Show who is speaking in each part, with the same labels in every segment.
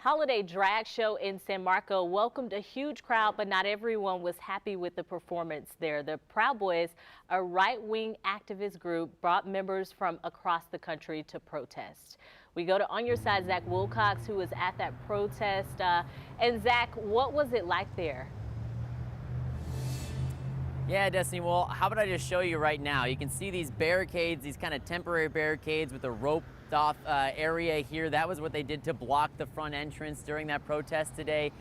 Speaker 1: holiday drag show in San Marco welcomed a huge crowd, but not everyone was happy with the performance there. The Proud Boys, a right-wing activist group, brought members from across the country to protest. We go to On Your Side, Zach Wilcox, who was at that protest. And Zach, what was it like there?
Speaker 2: Yeah, Destiny, well, how about I just show you right now? You can see these barricades, these kind of temporary barricades with a roped off area here. That was what they did to block the front entrance during that protest today.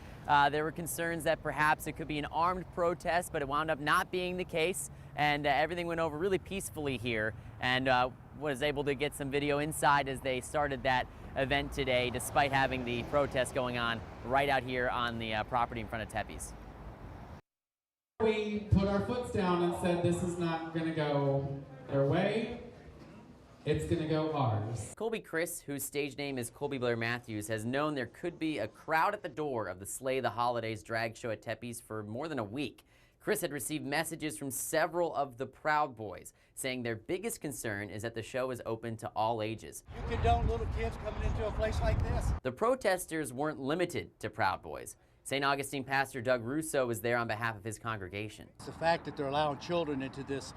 Speaker 2: There were concerns that perhaps it could be an armed protest, but it wound up not being the case, and everything went over really peacefully here, and was able to get some video inside as they started that event today, despite having the protest going on right out here on the property in front of Tepey's.
Speaker 3: We put our foots down and said this is not going to go their way, it's going to go ours.
Speaker 2: Colby Chris, whose stage name is Colby Blair Matthews, has known there could be a crowd at the door of the Slay the Holidays drag show at Tepey's for more than a week. Chris had received messages from several of the Proud Boys saying their biggest concern is that the show is open to all ages.
Speaker 4: You condone little kids coming into a place like this?
Speaker 2: The protesters weren't limited to Proud Boys. St. Augustine pastor Doug Russo was there on behalf of his congregation.
Speaker 4: It's the fact that they're allowing children into this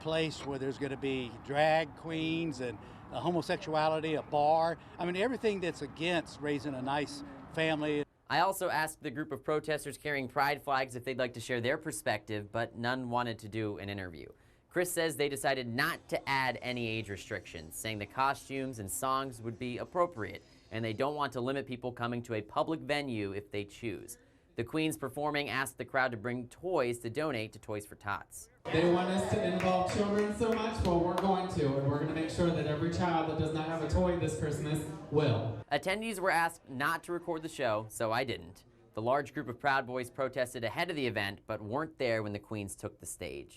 Speaker 4: place where there's going to be drag queens and homosexuality, a bar. I mean, everything that's against raising a nice family.
Speaker 2: I also asked the group of protesters carrying pride flags if they'd like to share their perspective, but none wanted to do an interview. Chris says they decided not to add any age restrictions, saying the costumes and songs would be appropriate, and they don't want to limit people coming to a public venue if they choose. The queens performing asked the crowd to bring toys to donate to Toys for Tots.
Speaker 3: They want us to involve children so much, well, we're going to, and we're going to make sure that every child that does not have a toy this Christmas will.
Speaker 2: Attendees were asked not to record the show, so I didn't. The large group of Proud Boys protested ahead of the event, but weren't there when the queens took the stage.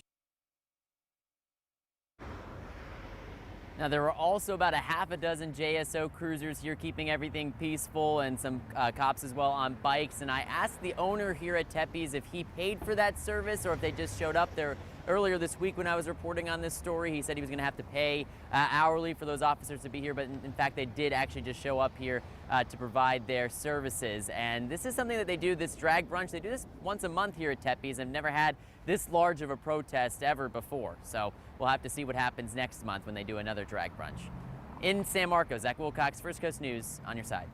Speaker 2: Now, there were also about a half a dozen JSO cruisers here keeping everything peaceful, and some cops as well on bikes. And I asked the owner here at Tepey's if he paid for that service or if they just showed up there. Earlier this week when I was reporting on this story, he said he was going to have to pay hourly for those officers to be here, but in fact they did actually just show up here to provide their services. And this is something that they do, this drag brunch. They do this once a month here at Tepey's. I've never had this large of a protest ever before, so we'll have to see what happens next month when they do another drag brunch. In San Marcos, Zach Wilcox, First Coast News, On Your Side.